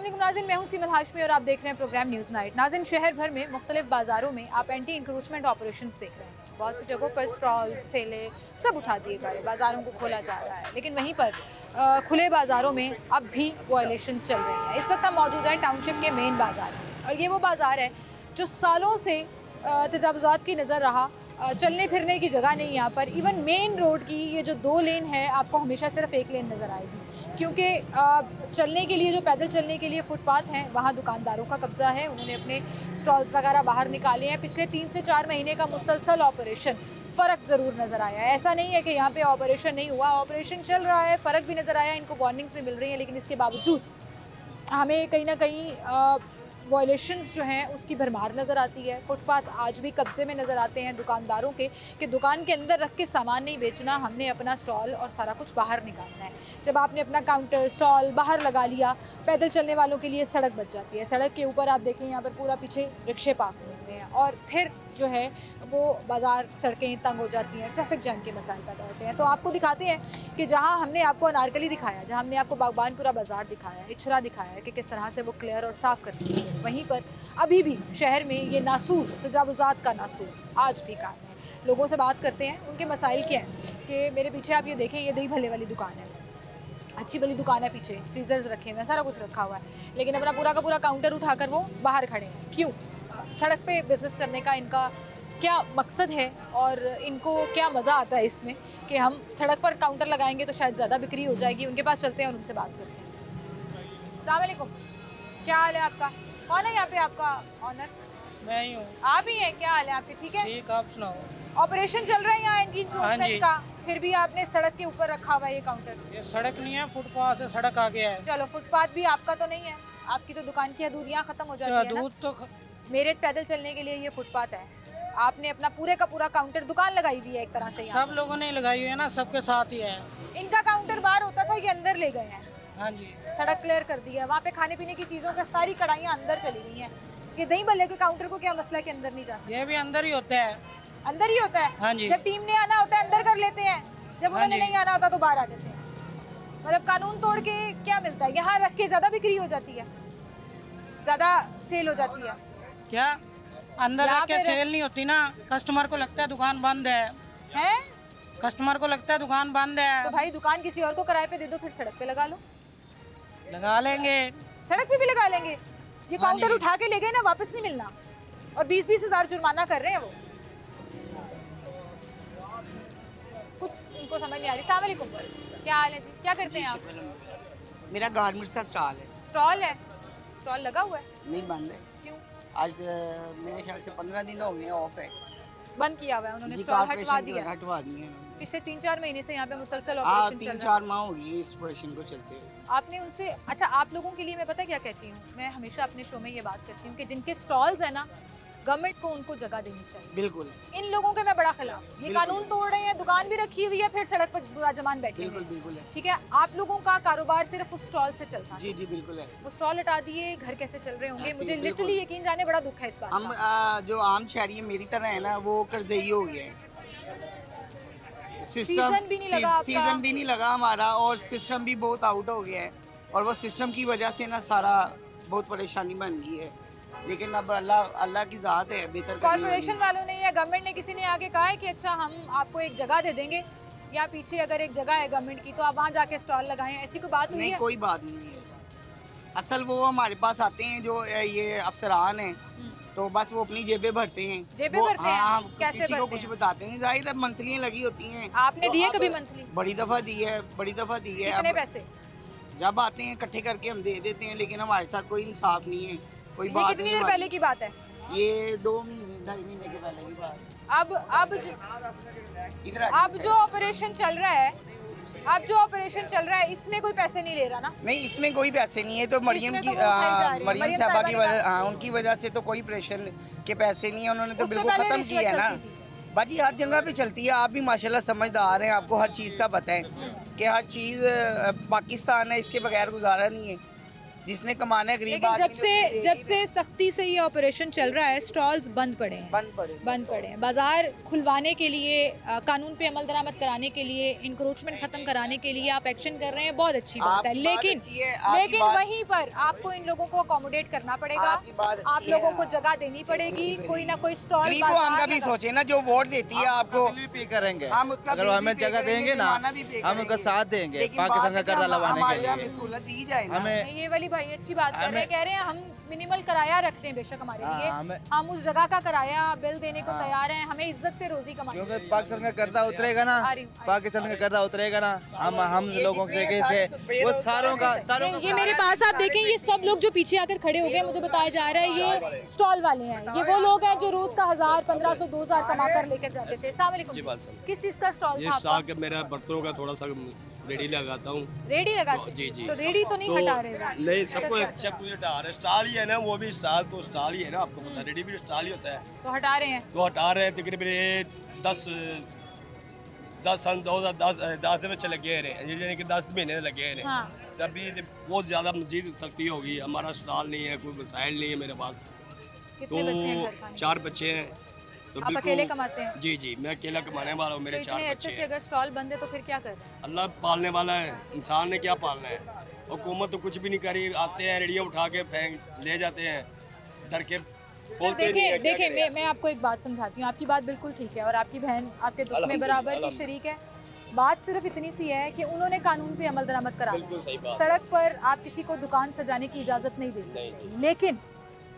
अस्सलाम नाज़रीन, मैं हूं सीमल हाशमी और आप देख रहे हैं प्रोग्राम न्यूज़ नाइट। नाज़रीन, शहर भर में मुख्तलिफ बाज़ारों में आप एंटी इंक्रोचमेंट ऑपरेशंस देख रहे हैं। बहुत सी जगहों पर स्टॉल्स, ठेले सब उठा दिए गए, बाज़ारों को खोला जा रहा है। लेकिन वहीं पर खुले बाज़ारों में अब भी वायलेशन चल रही हैं। इस वक्त हम मौजूद हैं टाउनशिप के मेन बाज़ार में और ये वो बाज़ार है जो सालों से तजावुज़ात की नज़र रहा। चलने फिरने की जगह नहीं यहाँ पर। इवन मेन रोड की ये जो 2 लेन है आपको हमेशा सिर्फ 1 लेन नज़र आएगी, क्योंकि चलने के लिए जो पैदल चलने के लिए फुटपाथ हैं वहाँ दुकानदारों का कब्जा है। उन्होंने अपने स्टॉल्स वगैरह बाहर निकाले हैं। पिछले 3 से 4 महीने का मुसलसल ऑपरेशन, फ़र्क ज़रूर नज़र आया है। ऐसा नहीं है कि यहाँ पे ऑपरेशन नहीं हुआ, ऑपरेशन चल रहा है, फ़र्क भी नज़र आया, इनको वार्निंग्स भी मिल रही हैं। लेकिन इसके बावजूद हमें कहीं ना कहीं वायलेशंस जो हैं उसकी भरमार नज़र आती है। फुटपाथ आज भी कब्ज़े में नज़र आते हैं दुकानदारों के कि दुकान के अंदर रख के सामान नहीं बेचना, हमने अपना स्टॉल और सारा कुछ बाहर निकालना है। जब आपने अपना काउंटर स्टॉल बाहर लगा लिया, पैदल चलने वालों के लिए सड़क बच जाती है। सड़क के ऊपर आप देखें यहाँ पर पूरा पीछे रिक्शे पार्क हुए हैं और फिर जो है वो बाज़ार सड़कें तंग हो जाती हैं, ट्रैफिक जैम के मसाइल पैदा होते हैं। तो आपको दिखाते हैं कि जहाँ हमने आपको अनारकली दिखाया, जहाँ हमने आपको बागबानपुरा बाज़ार दिखाया, इचरा दिखाया कि किस तरह से वो क्लियर और साफ़ करती है, वहीं पर अभी भी शहर में ये नासूर तजावुज़ात का नासूर आज भी कायम है। लोगों से बात करते हैं, उनके मसाइल क्या हैं। कि मेरे पीछे आप ये देखें, ये दही भल्ले वाली दुकान है, अच्छी भली दुकान है, पीछे फ्रीज़र्स रखे हुए हैं, सारा कुछ रखा हुआ है, लेकिन अपना पूरा का पूरा काउंटर उठाकर वो बाहर खड़े हैं। क्यों? सड़क पे बिज़नेस करने का इनका क्या मकसद है और इनको क्या मज़ा आता है इसमें कि हम सड़क पर काउंटर लगाएंगे तो शायद ज़्यादा बिक्री हो जाएगी। उनके पास चलते हैं और उनसे बात करते हैं। अस्सलाम वालेकुम, क्या हाल है आपका? कौन है यहाँ पे आपका ऑनर? मैं ही हूँ। आप ही हैं? क्या हाल है आपके? ठीक है, ठीक, आप सुनाओ। ऑपरेशन चल रहा है यहाँ एंटी इंक्रोचमेंट का, फिर भी आपने सड़क के ऊपर रखा हुआ है ये काउंटर। ये सड़क नहीं है, फुटपाथ से सड़क आ गया है। चलो, फुटपाथ भी आपका तो नहीं है, आपकी तो दुकान की हदूद यहाँ खत्म हो जाती है ना। दूध तो मेरे पैदल चलने के लिए ये फुटपाथ है, आपने अपना पूरे का पूरा काउंटर दुकान लगाई हुई है एक तरह से। सब लोगों ने लगाई हुई है ना, सबके साथ ही है। इनका काउंटर बाहर होता था, ये अंदर ले गए हैं। हाँ जी, सड़क क्लियर कर दी है, वहाँ पे खाने पीने की चीज़ों का सारी कढ़ाइयाँ अंदर चली गई हैं। ये दही भल्ले के काउंटर को क्या मसला के अंदर नहीं जाता? ये भी अंदर ही होता है। अंदर ही होता है? हाँ जी। जब टीम ने आना होता है अंदर कर लेते हैं, जब हाँ उन्होंने जी। नहीं आना होता तो बाहर आ जाते हैं। मतलब कानून तोड़ के क्या मिलता है? यहाँ रख के ज़्यादा बिक्री हो जाती है, ज़्यादा सेल हो जाती है। क्या अंदर यहाँ रख के पे सेल नहीं होती ना, कस्टमर को लगता है दुकान बंद है। हैं? कस्टमर को लगता है दुकान बंद है। तो भाई दुकान किसी और को किराए पे दे दो, फिर सड़क पे लगा लो। लगा लेंगे, सड़क पे भी लगा लेंगे। ये हाँ काउंटर जी। उठा के ले गए ना, वापस नहीं मिलना, और 20-20 हज़ार जुर्माना कर रहे हैं वो। कुछ इनको समझ नहीं आ रही। अस्सलाम वालेकुम, क्या हाल है जी? क्या करते हैं आप? मेरा गारमेंट्स का स्टॉल है। स्टॉल है? स्टॉल लगा हुआ है? नहीं, बंद है। क्यों आज मेरे ख्याल से 15 दिन हो गए, ऑफ है। बंद किया हुआ है उन्होंने? जी, स्टॉल हटवा कॉर्पोरेशन दिया? हटवा दिए हैं। पिछले 3-4 महीने से यहाँ पे मुसलसल हाँ, ऑपरेशन चल रहा 3-4 माह हो गई इस ऑपरेशन को चलते हुए। है। आपने उनसे, अच्छा आप लोगों के लिए मैं पता क्या कहती हूँ, मैं हमेशा अपने शो में ये बात करती हूँ कि जिनके स्टॉल्स है ना, गवर्नमेंट को उनको जगह देनी चाहिए। बिल्कुल इन लोगों के मैं बड़ा खिलाफ, ये बिल्कुल। कानून तोड़ रहे हैं, दुकान भी रखी हुई है, फिर सड़क पर बुरा जमान बैठे हुए बिल्कुल हैं। बिल्कुल ऐसे। ठीक है, आप लोगों का कारोबार सिर्फ उस स्टॉल से चलता है। जी जी बिल्कुल ऐसे। वो स्टॉल हटा दिए, घर कैसे चल रहे होंगे? ऐसे ही, मुझे बिल्कुल। लिटरली यकीन जाने बड़ा दुख है इस बात हम का। जो आम शहरी मेरी तरह है ना, वो कर्जई हो गए हैं। सीजन भी नहीं लगा आपका। सीजन भी नहीं लगा हमारा, और सिस्टम भी बहुत आउट हो गया है, और वो सिस्टम की वजह से ना सारा बहुत परेशानी बन गई है। लेकिन अब अल्लाह की ज़ात है, बेहतर कॉर्पोरेशन वालों ने या गवर्नमेंट ने किसी ने आके कहा है कि अच्छा हम आपको एक जगह दे देंगे, या पीछे अगर एक जगह है गवर्नमेंट की तो आप वहाँ जाके स्टॉल लगाएं, ऐसी कोई बात हुई नहीं, है? कोई बात नहीं है ऐसी। असल वो हमारे पास आते हैं जो ये अफसरान हैं, तो बस वो अपनी जेबें भरते हैं। जेबें वो- भरते हैं? हाँ, हम कैसे किसी को भरते कुछ हैं? बताते नहीं, जाहिर है मंथली लगी होती हैं। आपने तो दिए अब कभी मंथली? बड़ी दफ़ा दी है, बड़ी दफ़ा दी है। कितने अब पैसे? जब आते हैं इकट्ठे करके हम दे देते हैं, लेकिन हमारे साथ कोई इंसाफ नहीं है, कोई ये बात कितनी नहीं देर हमारी। पहले की बात है? ये 2 महीने 2.5 महीने के पहले की बात। इधर अब जो ऑपरेशन चल रहा है, अब जो ऑपरेशन चल रहा है, इसमें कोई पैसे नहीं ले रहा ना? नहीं, इसमें कोई पैसे नहीं है। तो मरियम इसमें की तो वो उठाई जा रही है। मरियम मरियम साहबा की साहिबा ने वजह, हाँ, उनकी वजह से तो कोई ऑपरेशन के पैसे नहीं है, उन्होंने तो उससे बिल्कुल पहले ख़त्म रिश्वत किया है ना। चलती थी। बाजी हर जगह पे चलती है, आप भी माशाल्लाह समझदार हैं, आपको हर चीज़ का पता है कि हर चीज़ पाकिस्तान है, इसके बगैर गुजारा नहीं है। जिसने कमाना है गरीब लेकिन आदमी जब से सख्ती से ये ऑपरेशन चल रहा है, स्टॉल्स बंद पड़े हैं, बंद पड़े हैं। बाजार खुलवाने के लिए, कानून पे अमल दरामद कराने के लिए, इंक्रोचमेंट खत्म कराने के लिए आप एक्शन कर रहे हैं, बहुत अच्छी बात है। लेकिन वहीं पर आपको इन लोगों को अकोमोडेट करना पड़ेगा, आप लोगों को जगह देनी पड़ेगी, कोई ना कोई स्टॉल। हम का भी सोचे ना, जो वोट देती है आपको पे करेंगे, हम उसका अगर हमें जगह देंगे ना, हम उनका साथ देंगे पाकिस्तान का कर्जा लवाने के लिए। दी जाए हमें ये वाली भाई अच्छी बात कर रहे हैं, कह रहे हैं हम मिनिमल किराया रखते हैं बेशक हमारे लिए, हम उस जगह का किराया बिल देने को तैयार हैं, हमें इज्जत से रोजी कमानी है। क्योंकि पाकिस्तान का कर्जा उतरेगा ना, पाकिस्तान का कर्जा उतरेगा ना, हम लोगों के से वो सारों का ये मेरे पास आप देखें, ये सब लोग जो पीछे आकर खड़े हो गए, मुझे बताया जा रहा है ये स्टॉल वाले हैं, ये वो लोग हैं जो रोज का 1000, 1500, 2000 कमा कर लेकर जाते थे। अस्सलाम वालेकुम, किस चीज का स्टॉल था आपका? मेरा बर्तनों का थोड़ा सा रेडी लगाता हूँ। रेडी लगाते? जी जी। तो रेडी तो नहीं हटा रहे? नहीं, सबको अच्छा कुछ हटा रहे, स्टाल ही है ना, वो भी स्टाल तो स्टाल ही है ना, आपको पता है, रेडी भी स्टाल ही होता है। तो हटा रहे हैं? तो हटा रहे हैं तकरीबन 10 सन 2010 में लगे रहे, यानी कि 10 महीने लगे रहे। हाँ। तभी बहुत ज़्यादा मजीद सख्ती होगी, हमारा स्टाल नहीं है, कोई वसाइल नहीं है मेरे पास। कितने बच्चे हैं घर खाने? 4 बच्चे हैं। तो आप अकेले कमाते हैं? जी जी, मैं अकेला कमाने वाला हूँ, मेरे 4 बच्चे हैं। अगर स्टॉल बंद है तो फिर क्या कर रहे हैं? अल्लाह पालने वाला है, इंसान ने क्या पालना है। हुकूमत तो कुछ भी नहीं करी, आते हैं रेडियो उठा के फेंक ले जाते हैं, डर के बोलते नहीं है। देखिए मैं आपको एक बात समझाती हूँ, आपकी बात बिल्कुल ठीक है और आपकी बहन आपके दुख में बराबर की शरीक है। बात सिर्फ इतनी सी है कि उन्होंने कानून पे अमल दरामद करा, सड़क पर आप किसी को दुकान सजाने की इजाज़त नहीं दे सकते, लेकिन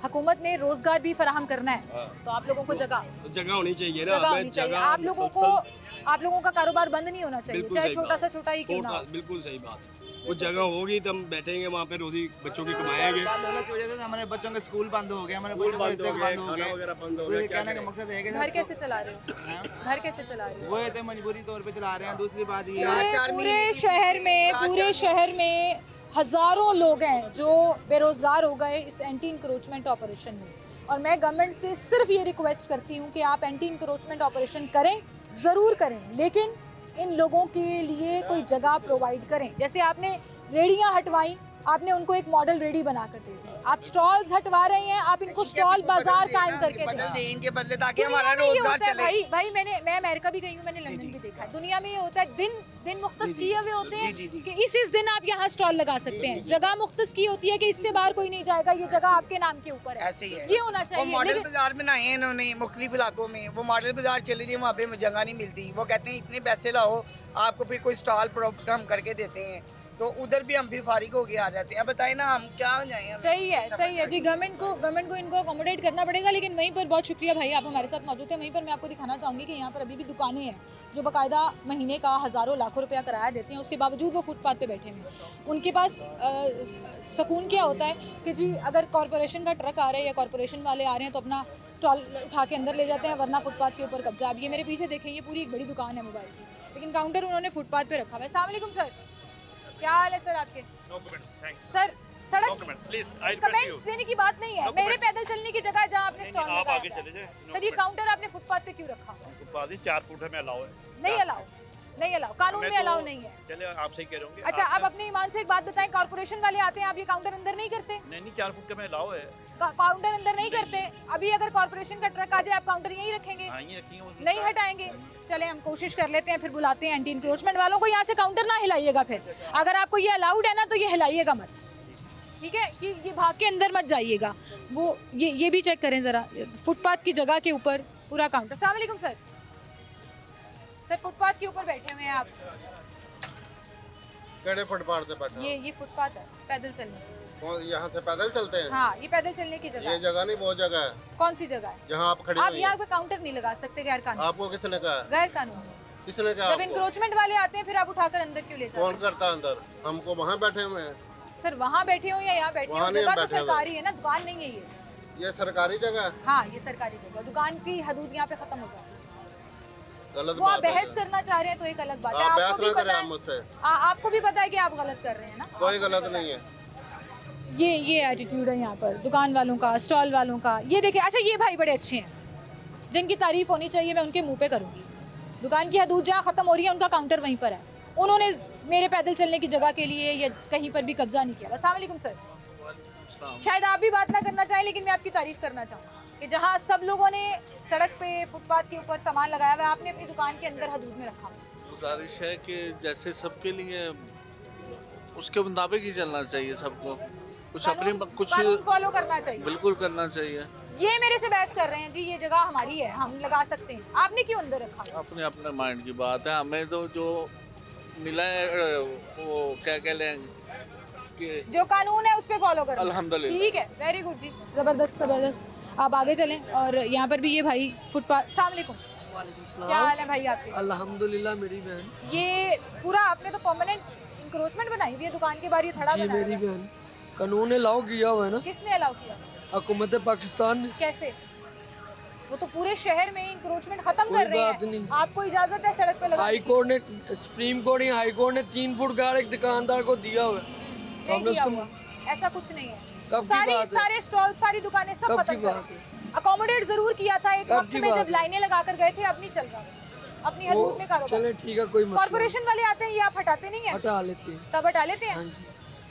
हुकूमत ने रोजगार भी फराहम करना है, तो आप लोगों को जगह होनी चाहिए ना, आप लोगों का कारोबार बंद नहीं होना चाहिए, चाहे छोटा सा छोटा ही क्यों ना। बिल्कुल सही बात है, कुछ जगह होगी तो हम बैठेंगे वहाँ पे, रोजी बच्चों की कमाएंगे। हमारे बच्चों के स्कूल बंद हो गए, हमारे बच्चों का रिस्क बंद हो गए, कहने का मकसद है कि घर कैसे चला रहे हो? घर कैसे चला रहे हो? वो तो मजबूरी तौर पे चला रहे हैं। दूसरी बात ये पूरे शहर में हज़ारों लोग हैं जो बेरोज़गार हो गए इस एंटी इंक्रोचमेंट ऑपरेशन में, और मैं गवर्नमेंट से सिर्फ ये रिक्वेस्ट करती हूँ कि आप एंटी इंक्रोचमेंट ऑपरेशन करें, ज़रूर करें, लेकिन इन लोगों के लिए कोई जगह प्रोवाइड करें। जैसे आपने रेडियाँ हटवाई, आपने उनको एक मॉडल रेडी बना कर दे दी, आप स्टॉल्स हटवा रहे हैं, आप इनको स्टॉल बाजार कायम करके दें इनके बदले, ताकि हमारा रोजगार चले। भाई मैं अमेरिका भी गई हूँ, मैंने लंदन भी देखा है, दुनिया में ये होता है, दिन मुख्तस किए हुए होते हैं कि इस दिन आप यहाँ स्टॉल लगा सकते हैं, जगह मुख्तस की होती है कि इससे बाहर कोई नहीं जाएगा, ये जगह आपके नाम के ऊपर है, ऐसे ही है। ये होना चाहिए। मॉडल बाजार बनाए हैं इन्होंने मुख्तलिफ इलाकों में, वो मॉडल बाजार चले जाए, वहाँ पे जगह नहीं मिलती, वो कहते हैं इतने पैसे लाओ, आपको फिर कोई स्टॉल प्रोडक्ट हम करके देते हैं, तो उधर भी हम फिर फारिग होके आ जाते हैं। बताइए ना हम क्या हो जाएं? सही है जी, गवर्नमेंट को इनको अकोमोडेट करना पड़ेगा। लेकिन वहीं पर बहुत शुक्रिया भाई, आप हमारे साथ मौजूद हैं। वहीं पर मैं आपको दिखाना चाहूँगी कि यहाँ पर अभी भी दुकानें हैं जो बाकायदा महीने का हज़ारों लाखों रुपया किराया देते हैं, उसके बावजूद वो फुटपाथ पे बैठे हुए हैं। उनके पास सुकून क्या होता है कि जी अगर कॉरपोरेशन का ट्रक आ रहा है या कॉरपोरेशन वाले आ रहे हैं तो अपना स्टॉल उठा के अंदर ले जाते हैं, वरना फुटपाथ के ऊपर कब्जा। अब ये मेरे पीछे देखें, ये पूरी एक बड़ी दुकान है मोबाइल की, लेकिन काउंटर उन्होंने फुटपाथ पे रखा हुआ है। अस्सलाम वालेकुम सर, क्या हाल है सर आपके? सर सड़क कमेंट्स देने की बात नहीं है, मेरे पैदल चलने की जगह जहाँ आपने स्टॉल लगाया है। सर ये काउंटर आपने फुटपाथ पे क्यों रखा? फुटपाथ ही 4 फुट में अलाउ है। नहीं अलाउ, कानून में अलाउ नहीं है। चलिए आपसे ही कह रहा हूँ। अच्छा आप अपने ईमान से एक बात बताएं, कॉर्पोरेशन वाले आते हैं, आप ये काउंटर अंदर नहीं करते? नहीं 4 फुट का मैं अलाउ है, काउंटर अंदर नहीं करते। अभी अगर कॉर्पोरेशन का ट्रक आ जाए, आप काउंटर यहीं रखेंगे? नहीं हटाएंगे। चले हम कोशिश कर लेते हैं, फिर बुलाते हैं एंटी इंक्रोचमेंट वालों को, यहाँ से काउंटर ना हिलाइएगा। फिर अगर आपको ये अलाउड है ना तो ये हिलाइएगा मत, ठीक है? कि ये भाग के अंदर मत जाइएगा। वो ये भी चेक करें ज़रा, फुटपाथ की जगह के ऊपर पूरा काउंटर। अस्सलाम वालेकुम सर, फुटपाथ के ऊपर बैठे हुए हैं आप? केड़े फुटपाथ पे बैठे? ये फुटपाथ है, पैदल चलने। यहाँ से पैदल चलते हैं? हाँ, ये पैदल चलने की जगह। ये जगह नहीं, वो जगह है। कौन सी जगह है? जहाँ आप खड़े आप यहाँ पे काउंटर नहीं लगा सकते, गैर कानूनी। आपको किसने कहा? गैर कानूनी। किसने कहा? जब इंक्रोचमेंट वाले आते हैं फिर आप उठाकर अंदर क्यों ले जाते हैं? कौन करता है अंदर? हमको वहाँ बैठे हुए हैं। सर वहाँ बैठे हो या यहाँ बैठे हो, जगह तो सरकारी है ना, दुकान नहीं है ये सरकारी जगह है। हाँ ये सरकारी जगह, दुकान की हदूद यहाँ पे खत्म हो जाती है। गलत वो आप बहस करना चाह रहे हैं तो एक अलग बात है, बहस ना करें आप मुझसे। आपको भी पता है कि आप गलत कर रहे हैं ना। कोई गलत नहीं है। ये एटीट्यूड है यहाँ पर दुकान वालों का, स्टॉल वालों का। ये देखिए, अच्छा ये भाई बड़े अच्छे हैं, जिनकी तारीफ होनी चाहिए, मैं उनके मुंह पे करूँगी। दुकान की हदूद जहाँ ख़त्म हो रही है, उनका काउंटर वहीं पर है। उन्होंने मेरे पैदल चलने की जगह के लिए या कहीं पर भी कब्जा नहीं किया। अस्सलाम वालेकुम सर, शायद आप भी बात ना करना चाहें, लेकिन मैं आपकी तारीफ करना चाहूँगा कि जहाँ सब लोगों ने सड़क पे फुटपाथ के ऊपर सामान लगाया हुआ है, आपने अपनी दुकान के अंदर हदूद में रखा। गुजारिश है कि जैसे सबके लिए उसके मुताबिक ही चलना चाहिए सबको, कुछ अपनी कुछ फॉलो करना चाहिए, बिल्कुल करना चाहिए। ये मेरे से बहस कर रहे हैं जी, ये जगह हमारी है, हम लगा सकते हैं, आपने क्यों अंदर रखा? अपने अपने माइंड की बात है, हमें तो जो मिला है वो क्या कह लें कि जो कानून है उस पे फॉलो करना। अल्हम्दुलिल्लाह। ठीक है, वेरी गुड जी, जबरदस्त जबरदस्त। आप आगे चलें। और यहाँ पर भी ये भाई फुटपाथ। अस्सलाम वालेकुम, क्या हाल है भाई आपके? अल्हम्दुलिल्लाह मेरी बहन। ये पूरा आपने तो परमानेंट इंक्रोचमेंट बनाई हुई है दुकान के बाहर, ये थड़ा जी बनाया मेरी हुआ है। बहन, कानून अलाउ किया हुआ है ना, किसने अलाउ किया? हुकूमत पाकिस्तान ने। कैसे? वो तो पूरे शहर में इंक्रोचमेंट खत्म कोई कर रहे बात हैं, नहीं। आपको इजाजत है सड़क पे लगाने हाई की? कोर्ट ने, सुप्रीम कोर्ट या हाई कोर्ट ने 3 फुट का एक दुकानदार को दिया हुआ है, तो नहीं हमने दिया उसको। हुआ। ऐसा कुछ नहीं है। कब की सारी बात है? सारे स्टॉल, सारी दुकानें सब कब खत्म की कर बात है? अकोमोडेट जरूर किया था एक कब वक्त की में, बात जब है? लाइनें लगाकर गए थे, अब नहीं चल रहा, अपनी हदूद में कारोबार। चले ठीक है, कोई मसला कॉर्पोरेशन वाले आते हैं, ये आप हटाते नहीं नहीं। है? हटा लेते हैं। तब हटा लेते हैं, हाँ जी,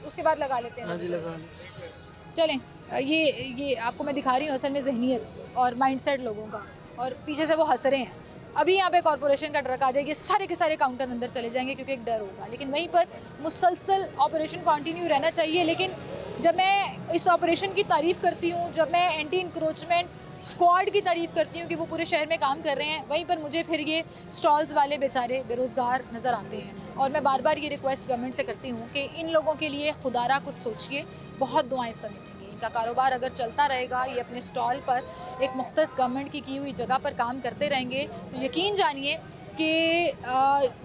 उसके बाद लगा लेते हैं। हाँ जी, लगा लेते। चलें, ये आपको मैं दिखा रही हूँ असल में जहनियत और माइंडसेट लोगों का, और पीछे से वो हंस रहे हैं। अभी यहाँ पे कॉर्पोरेशन का ट्रक आ जाएगा, ये सारे के सारे काउंटर अंदर चले जाएंगे क्योंकि एक डर होगा, लेकिन वहीं पर मुसलसल ऑपरेशन कंटिन्यू रहना चाहिए। लेकिन जब मैं इस ऑपरेशन की तारीफ़ करती हूँ, जब मैं एंटी इंक्रोचमेंट स्क्वाड की तारीफ़ करती हूँ कि वो पूरे शहर में काम कर रहे हैं, वहीं पर मुझे फिर ये स्टॉल्स वाले बेचारे बेरोज़गार नज़र आते हैं। और मैं बार बार ये रिक्वेस्ट गवर्नमेंट से करती हूँ कि इन लोगों के लिए खुदारा कुछ सोचिए, बहुत दुआएं समेटेंगे। इनका कारोबार अगर चलता रहेगा, ये अपने स्टॉल पर एक मुख्तस गवर्नमेंट की हुई जगह पर काम करते रहेंगे, तो यकीन जानिए कि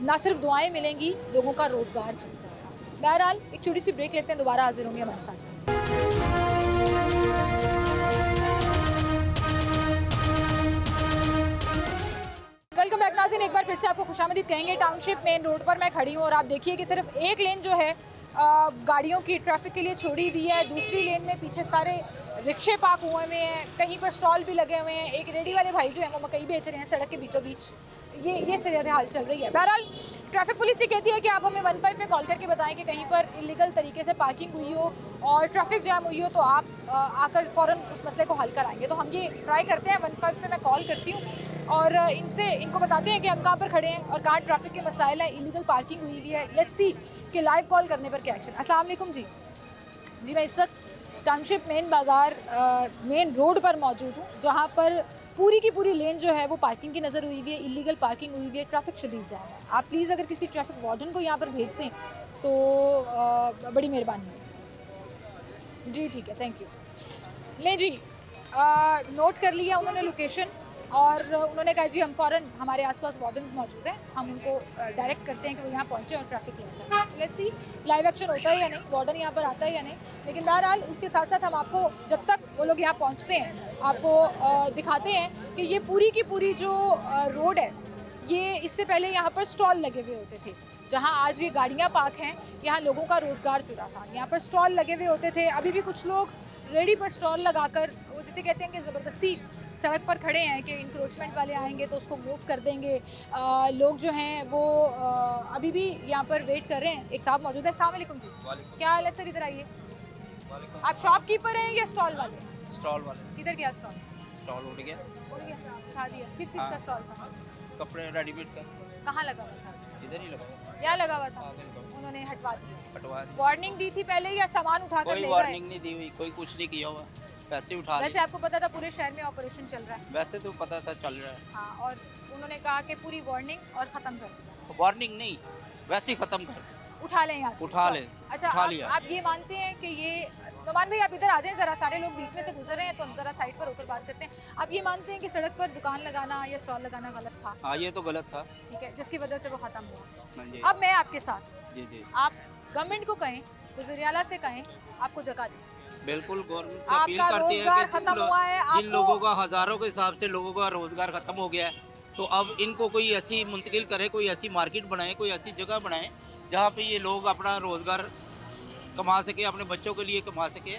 ना सिर्फ दुआएँ मिलेंगी, लोगों का रोज़गार चल जाएगा। बहरहाल एक छोटी सी ब्रेक लेते हैं, दोबारा हाजिर होंगे हमारे साथ। वेलकम बैक नाज़रीन, एक बार फिर से आपको खुशामदीद कहेंगे। टाउनशिप मेन रोड पर मैं खड़ी हूँ और आप देखिए कि सिर्फ एक लेन जो है गाड़ियों की ट्रैफिक के लिए छोड़ी हुई है, दूसरी लेन में पीछे सारे रिक्शे पार्क हुए हुए हैं, कहीं पर स्टॉल भी लगे हुए हैं। एक रेडी वाले भाई जो है वो मकई बेच रहे हैं सड़क के बीचों बीच। ये सूरत हाल चल रही है। बहरहाल ट्रैफिक पुलिस ये कहती है कि आप हमें 15 पे कॉल करके बताएं कि कहीं पर इलीगल तरीके से पार्किंग हुई हो और ट्रैफिक जाम हुई हो, तो आप आकर फ़ौरन उस मसले को हल कराएंगे। तो हम ये ट्राई करते हैं, 15 पे मैं कॉल करती हूँ और इनको बताते हैं कि हम कहाँ पर खड़े हैं और कहाँ ट्रैफिक के मसाइल हैं, इलीगल पार्किंग हुई हुई है। लेट्स सी कि लाइव कॉल करने पर क्या एक्शन। अस्सलाम वालेकुम जी। जी मैं इस वक्त टाउनशिप मेन बाज़ार मेन रोड पर मौजूद हूँ, जहाँ पर पूरी की पूरी लेन जो है वो पार्किंग की नज़र हुई हुई है, इलीगल पार्किंग हुई हुई है, ट्रैफिक शदीद जाम है। आप प्लीज़ अगर किसी ट्रैफिक वार्डन को यहाँ पर भेज दें तो बड़ी मेहरबानी है जी। ठीक है, थैंक यू। लें जी, नोट कर लिया उन्होंने लोकेशन और उन्होंने कहा जी हम फ़ौरन, हमारे आसपास वार्डन्स मौजूद हैं, हम उनको डायरेक्ट करते हैं कि वो यहाँ पहुँचे और ट्रैफिक क्लियर करें। लेट्स सी लाइव एक्शन होता है या नहीं, वार्डन यहाँ पर आता है या नहीं। लेकिन बहरहाल उसके साथ साथ हम आपको, जब तक वो लोग यहाँ पहुँचते हैं, आपको दिखाते हैं कि ये पूरी की पूरी जो रोड है, ये इससे पहले यहाँ पर स्टॉल लगे हुए होते थे। जहाँ आज ये गाड़ियाँ पार्क हैं, यहाँ लोगों का रोज़गार जुड़ा था, यहाँ पर स्टॉल लगे हुए होते थे। अभी भी कुछ लोग रेडी पर स्टॉल लगाकर, वो जिसे कहते हैं कि ज़बरदस्ती सड़क पर खड़े हैं कि इंक्रोचमेंट वाले आएंगे तो उसको मूव कर देंगे। लोग जो हैं वो अभी भी यहाँ पर वेट कर रहे हैं। एक साहब मौजूद है। अस्सलाम वालेकुम जी, क्या हाल है सर? इधर आइए। आप शॉपकीपर हैं या स्टॉल वाले? स्टॉल वाले। किधर गया स्टॉल? स्टॉल उठ गया, उठा दिया। किस चीज़ का स्टॉल था? कपड़े रेडीमेड का। कहाँ लगा हुआ था? इधर ही लगा हुआ। यहाँ लगा हुआ था, बिल्कुल। उन्होंने हटवा दिया। हटवा दिया। वार्निंग दी थी पहले या सामान उठा कर ले कोई गए? वार्निंग नहीं दी हुई, कोई कुछ नहीं किया हुआ, पैसे उठा लिए। वैसे आपको पता था पूरे शहर में ऑपरेशन चल रहा है? वैसे तो पता था चल रहा है। हाँ, और उन्होंने कहा कि पूरी वार्निंग और ख़त्म कर दिया। वार्निंग नहीं, वैसे ही ख़त्म कर, उठा लें यहाँ से। उठा ले। अच्छा, उठा लिया। आप ये मानते हैं कि ये, नुमान भाई आप इधर आ जाएं ज़रा, सारे लोग बीच में से गुजर रहे हैं तो हम ज़रा साइड पर होकर बात करते हैं। आप ये मानते हैं कि सड़क पर दुकान लगाना या स्टॉल लगाना गलत था? हाँ, ये तो गलत था। ठीक है, जिसकी वजह से वो ख़त्म हुआ। हाँ जी। अब मैं आपके साथ, जी जी, आप गवर्नमेंट को कहें, वज़ीर आला से कहें, आपको जगह दें। बिल्कुल गवर्नमेंट से अपील आपका करती है रोजगार कि खत्म हुआ है, जिन आपको- लोगों का हज़ारों के हिसाब से लोगों का रोज़गार ख़त्म हो गया है, तो अब इनको कोई ऐसी मुंतकिल करे, कोई ऐसी मार्केट बनाए, कोई ऐसी जगह बनाए जहाँ पे ये लोग अपना रोज़गार कमा सके, अपने बच्चों के लिए कमा सके,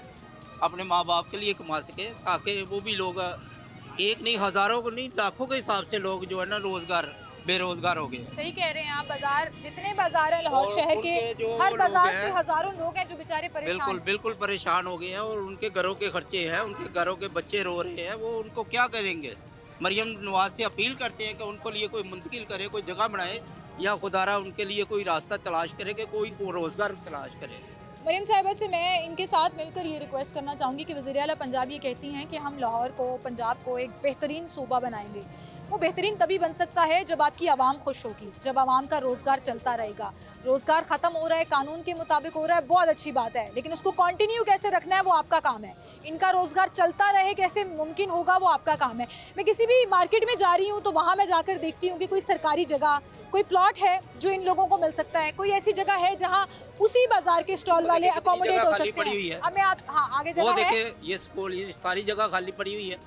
अपने माँ बाप के लिए कमा सके, ताकि वो भी लोग एक नहीं, हज़ारों को नहीं, लाखों के हिसाब से लोग जो है ना रोज़गार बेरोजगार हो गए। सही कह रहे हैं आप। बाजार, जितने बाजार हैं लाहौर शहर के, हर बाजार से हजारों लोग हैं जो बेचारे परेशान बिल्कुल बिल्कुल परेशान हो गए हैं और उनके घरों के खर्चे हैं, उनके घरों के बच्चे रो रहे हैं, वो उनको क्या करेंगे। मरियम नवाज से अपील करते हैं कि उनको लिए कोई मुंतकिल करे, कोई जगह बनाए या खुदारा उनके लिए कोई रास्ता तलाश करे कि कोई रोज़गार तलाश करे। मरियम साहिबा से मैं इनके साथ मिलकर ये रिक्वेस्ट करना चाहूँगी कि वज़ीर आला पंजाब ये कहती हैं कि हम लाहौर को, पंजाब को एक बेहतरीन सूबा बनाएंगे। वो बेहतरीन तभी बन सकता है जब आपकी आवाम खुश होगी, जब आवाम का रोज़गार चलता रहेगा। रोज़गार ख़त्म हो रहा है, कानून के मुताबिक हो रहा है, बहुत अच्छी बात है, लेकिन उसको कंटिन्यू कैसे रखना है वो आपका काम है। इनका रोज़गार चलता रहे कैसे मुमकिन होगा वो आपका काम है। मैं किसी भी मार्केट में जा रही हूँ तो वहाँ मैं जाकर देखती हूँ कि कोई सरकारी जगह, कोई प्लॉट है जो इन लोगों को मिल सकता है, कोई ऐसी जगह है जहाँ उसी बाजार के स्टॉल वाले अकोमोडेट हो सकते हैं। अब मैं आप आगे वो देखिए, ये स्कूल, ये सारी जगह खाली पड़ी हुई है,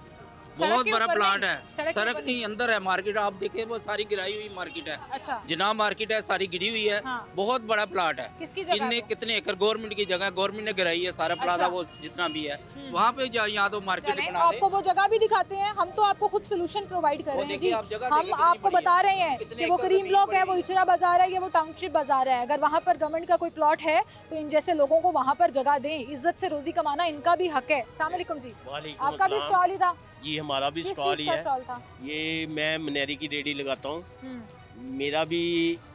बहुत बड़ा प्लाट है, सड़क नहीं अंदर है मार्केट। आप देखें वो सारी गिराई हुई मार्केट है। अच्छा। जिना मार्केट है सारी गिरी हुई है। हाँ। बहुत बड़ा प्लाट है। कितने एकड़ गवर्नमेंट की जगह, गवर्नमेंट ने गिराई है सारा प्लाजा। वो जितना भी है वहाँ पे यहाँ तो मार्केट बना दे। आपको वो जगह भी दिखाते हैं, हम तो आपको खुद सोल्यूशन प्रोवाइड कर रहे हैं जी। हम आपको बता रहे हैं कि वो करीम ब्लॉक है, वो इचरा बाजार है, या वो टाउनशिप बाजार है। अगर वहाँ पर गवर्नमेंट का कोई प्लॉट है तो इन जैसे लोगों को वहाँ पर जगह दें। इज्जत से रोजी कमाना इनका भी हक है। अस्सलाम वालेकुम जी। आपका भी स्टॉल ही था? जी हमारा भी स्टॉल ही है। ये मैं मनेरी की रेडी लगाता हूँ, मेरा भी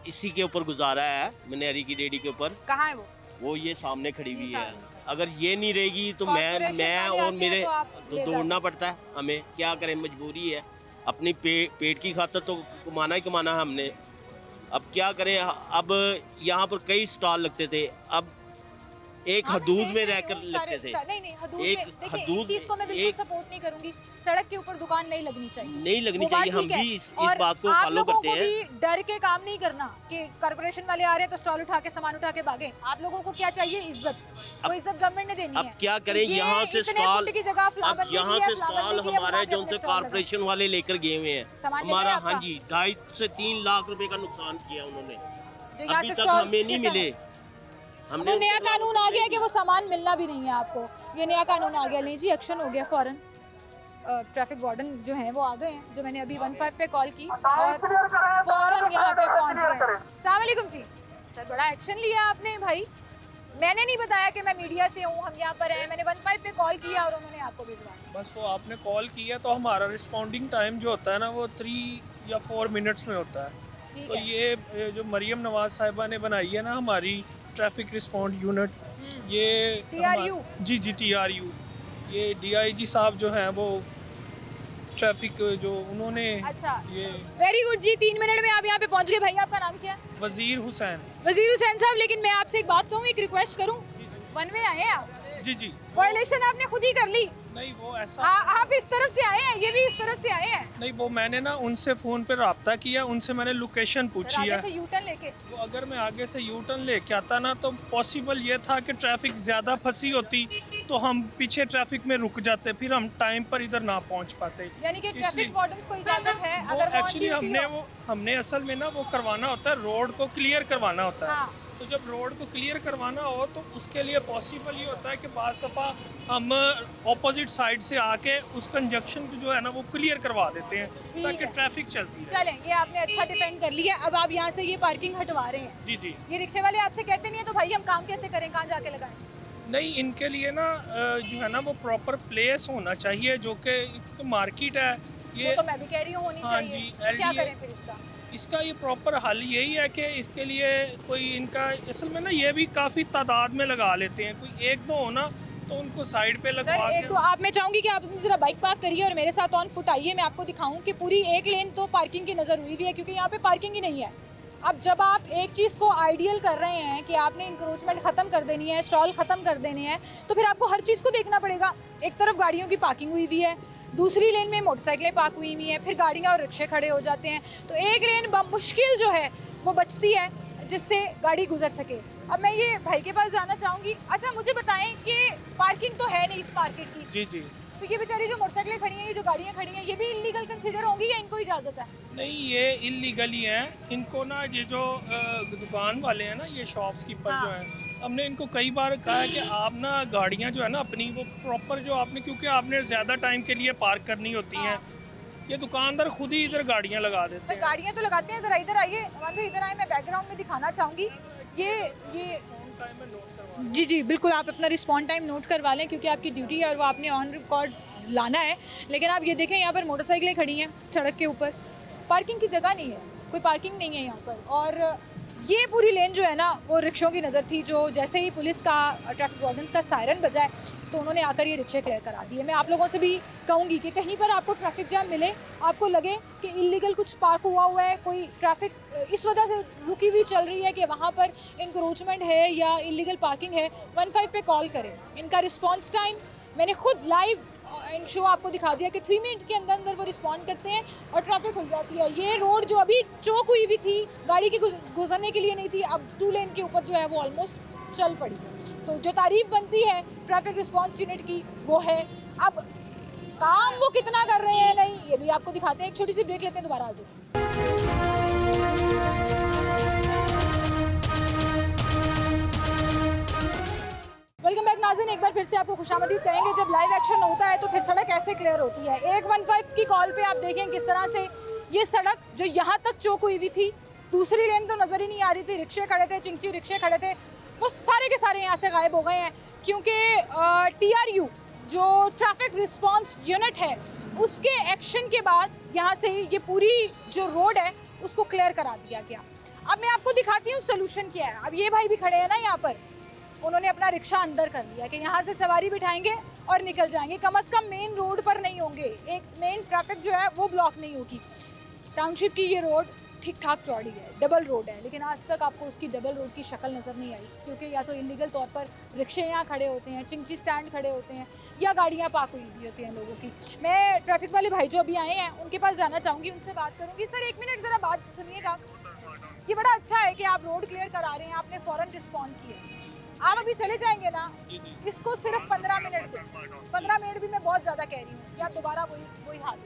इसी के ऊपर गुजारा है, मनेरी की रेडी के ऊपर। कहाँ है वो ये सामने खड़ी हुई है। अगर ये नहीं रहेगी तो मैं और मेरे तो दौड़ना पड़ता है, हमें क्या करें, मजबूरी है। अपनी पेट की खातर तो कमाना ही कमाना है हमने। अब क्या करें, अब यहाँ पर कई स्टॉल लगते थे, अब एक हदूद में रहकर लगते थे। एक हदूद को मैं बिल्कुल सपोर्ट नहीं करूंगी। सड़क के ऊपर दुकान नहीं लगनी चाहिए, नहीं लगनी चाहिए। हम भी इस बात को फॉलो करते हैं। भी डर के काम नहीं करना कि कॉर्पोरेशन वाले आ रहे हैं तो स्टॉल उठा के सामान उठा के भागे। आप लोगों को क्या चाहिए? इज्जत। वो इज्जत गवर्नमेंट ने देनी है। अब क्या करें, यहाँ से स्टॉल, अब यहाँ से स्टॉल हमारे जो उनसे कॉर्पोरेशन वाले लेकर गए हुए हैं हमारा, हाँ जी, 2.5 से 3 लाख रुपए का नुकसान किया उन्होंने। अभी तक हमें नहीं मिले। हमने नया कानून आ गया कि वो सामान मिलना भी नहीं है आपको। ये नया कानून आ गया, लीजिए एक्शन हो गया फौरन। ट्रैफिक वार्डन जो हैं वो आ गए हैं, जो मैंने अभी 15 पे कॉल की और फौरन यहाँ पे पहुँच गए। अस्सलाम वालेकुम जी। सर बड़ा एक्शन लिया आपने भाई, मैंने नहीं बताया कि मैं मीडिया से हूँ, हम यहाँ पर हैं। मैंने 15 पे कॉल किया और उन्होंने आपको भिजवाया। बस वो आपने कॉल किया तो हमारा रिस्पॉन्डिंग टाइम जो होता है ना वो 3 या 4 मिनट्स में होता है। तो ये जो मरियम नवाज साहिबा ने बनाई है ना हमारी ट्रैफिक रिस्पॉन्ड यूनिट, ये TRU। जी TRU, ये DIG साहब जो हैं वो ट्रैफिक जो उन्होंने। अच्छा, ये वेरी गुड जी। 3 मिनट में आप यहाँ पे पहुँच गए। भाई आपका नाम क्या है? वजीर हुसैन। वजीर हुसैन साहब, लेकिन मैं आपसे एक बात कहूँ, एक रिक्वेस्ट करूँ। 1 वे आए हैं आप? जी वायलेशन आपने खुद ही कर ली। नहीं वो ऐसा, आप इस तरफ से आए हैं, ये भी इस तरफ से आए हैं। नहीं वो मैंने ना उनसे फ़ोन पे रब्ता किया, उनसे मैंने लोकेशन पूछी है। से यूटर्न लेके तो अगर मैं आगे से यूटर्न लेके आता ना तो पॉसिबल ये था कि ट्रैफिक ज़्यादा फंसी होती तो हम पीछे ट्रैफिक में रुक जाते, फिर हम टाइम पर इधर ना पहुंच पाते। यानी कि ट्रैफिक वार्डन को इजाजत है अगर वो एक्चुअली हमने असल में ना वो करवाना होता है, रोड को क्लियर करवाना होता है। तो जब रोड को क्लियर करवाना हो तो उसके लिए पॉसिबल ये होता है कि बाज़ दफ़ा हम ऑपोजिट साइड से आके उस कंजक्शन को जो है ना वो क्लियर करवा देते हैं ताकि ट्रैफिक चलती है। चलें, ये आपने अच्छा डिफेंड कर लिया। अब आप यहाँ से ये पार्किंग हटवा रहे हैं। जी ये रिक्शे वाले आपसे कहते नहीं है तो भाई हम काम कैसे करें, कहाँ जाके लगाएं? नहीं, इनके लिए ना जो है ना वो प्रॉपर प्लेस होना चाहिए, जो कि मार्केट है ये। तो मैं भी कह रही हूँ होनी चाहिए। हाँ जी, क्या करें फिर इसका ये प्रॉपर हल यही है कि इसके लिए कोई इनका असल में ना ये भी काफ़ी तादाद में लगा लेते हैं। कोई 1-2 हो ना तो उनको साइड पे लगवा के। तो आप, मैं चाहूँगी कि आप ज़रा बाइक पार्क करिए और मेरे साथ ऑन फुट आइए। मैं आपको दिखाऊँ कि पूरी एक लेन तो पार्किंग की नज़र हुई भी है, क्योंकि यहाँ पे पार्किंग ही नहीं है। अब जब आप एक चीज़ को आइडियल कर रहे हैं कि आपने इंक्रोचमेंट ख़त्म कर देनी है, स्टॉल ख़त्म कर देने हैं, तो फिर आपको हर चीज़ को देखना पड़ेगा। एक तरफ गाड़ियों की पार्किंग हुई हुई है, दूसरी लेन में मोटरसाइकिलें पार्क हुई हुई हैं, फिर गाड़ियाँ और रिक्शे खड़े हो जाते हैं। तो एक लेन मुश्किल जो है वो बचती है जिससे गाड़ी गुजर सके। अब मैं ये भाई के पास जाना चाहूँगी। अच्छा मुझे बताएं कि पार्किंग तो है नहीं इस मार्केट की। जी तो ये बेचारी जो मोटरसाइकिलें खड़ी हैं, ये जो गाड़ियाँ खड़ी हैं, ये भी इलीगल कंसीडर होंगी या इनको इजाज़त है? नहीं, ये इलीगल ही हैं। इनको ना ये जो दुकान वाले हैं ना, ये शॉप्स कीपर जो हैं, हमने इनको कई बार कहा है कि आप ना गाड़ियाँ जो है ना अपनी वो प्रॉपर जो आपने, क्योंकि आपने ज़्यादा टाइम के लिए पार्क करनी होती हैं ये दुकानदार खुद ही इधर गाड़ियाँ लगा देते हैं। गाड़ियाँ तो लगाते हैं, जरा इधर आइए, इधर आए, मैं बैकग्राउंड में दिखाना चाहूँगी। ये जी जी बिल्कुल, आप अपना रिस्पॉन्ड टाइम नोट करवा लें क्योंकि आपकी ड्यूटी है और वो आपने ऑन रिकॉर्ड लाना है। लेकिन आप ये देखें, यहाँ पर मोटरसाइकिलें खड़ी हैं सड़क के ऊपर, पार्किंग की जगह नहीं है, कोई पार्किंग नहीं है यहाँ पर। और ये पूरी लेन जो है ना वो रिक्शों की नज़र थी, जो जैसे ही पुलिस का, ट्रैफिक वार्डन्स का सायरन बजा है तो उन्होंने आकर ये रिक्शे क्लियर करा दिए। मैं आप लोगों से भी कहूँगी कि कहीं पर आपको ट्रैफिक जाम मिले, आपको लगे कि इलीगल कुछ पार्क हुआ है, कोई ट्रैफिक इस वजह से रुकी हुई चल रही है कि वहाँ पर इंक्रोचमेंट है या इलीगल पार्किंग है, 15 पे कॉल करें। इनका रिस्पॉन्स टाइम मैंने खुद लाइव इन शो आपको दिखा दिया कि 3 मिनट के अंदर अंदर वो रिस्पॉन्ड करते हैं और ट्रैफिक खुल जाती है। ये रोड जो अभी चौक हुई भी थी, गाड़ी की गुजरने के लिए नहीं थी, अब 2 लेन के ऊपर जो है वो ऑलमोस्ट चल पड़ी। तो जो तारीफ बनती है ट्रैफिक रिस्पॉन्स यूनिट की वो है। अब काम वो कितना कर रहे हैं नहीं, ये भी आपको दिखाते हैं। एक छोटी सी ब्रेक लेते हैं, दोबारा आ जाओ। वेलकम बैक नाज़रीन, एक बार फिर से आपको खुशामदीद कहेंगे। जब लाइव एक्शन होता है तो फिर सड़क ऐसे क्लियर होती है। 115 की कॉल पे आप देखें किस तरह से ये सड़क जो यहाँ तक चौक हुई हुई थी, दूसरी लेन तो नज़र ही नहीं आ रही थी, रिक्शे खड़े थे, चिंची रिक्शे खड़े थे, वो सारे के सारे यहाँ से गायब हो गए हैं क्योंकि TRU जो ट्रैफिक रिस्पॉन्स यूनिट है उसके एक्शन के बाद यहाँ से ही ये पूरी जो रोड है उसको क्लियर करा दिया गया। अब मैं आपको दिखाती हूँ सोल्यूशन क्या है। अब ये भाई भी खड़े हैं ना यहाँ पर, उन्होंने अपना रिक्शा अंदर कर लिया कि यहाँ से सवारी बिठाएंगे और निकल जाएंगे, कम से कम मेन रोड पर नहीं होंगे, एक मेन ट्रैफिक जो है वो ब्लॉक नहीं होगी। टाउनशिप की ये रोड ठीक ठाक चौड़ी है, डबल रोड है, लेकिन आज तक आपको उसकी डबल रोड की शक्ल नज़र नहीं आई क्योंकि या तो इलीगल तौर पर रिक्शे यहाँ खड़े होते हैं, चिंची स्टैंड खड़े होते हैं या गाड़ियाँ पार्क हुई हुई होती हैं लोगों की। मैं ट्रैफिक वाले भाई जो अभी आए हैं उनके पास जाना चाहूँगी, उनसे बात करूँगी। सर 1 मिनट ज़रा बात सुनिएगा। ये बड़ा अच्छा है कि आप रोड क्लियर करा रहे हैं, आपने फ़ौरन रिस्पॉन्ड किया। आप अभी चले जाएंगे ना, इसको सिर्फ 15 मिनट दे, 15 मिनट भी मैं बहुत ज़्यादा कह रही हूँ, या दोबारा वही हाल।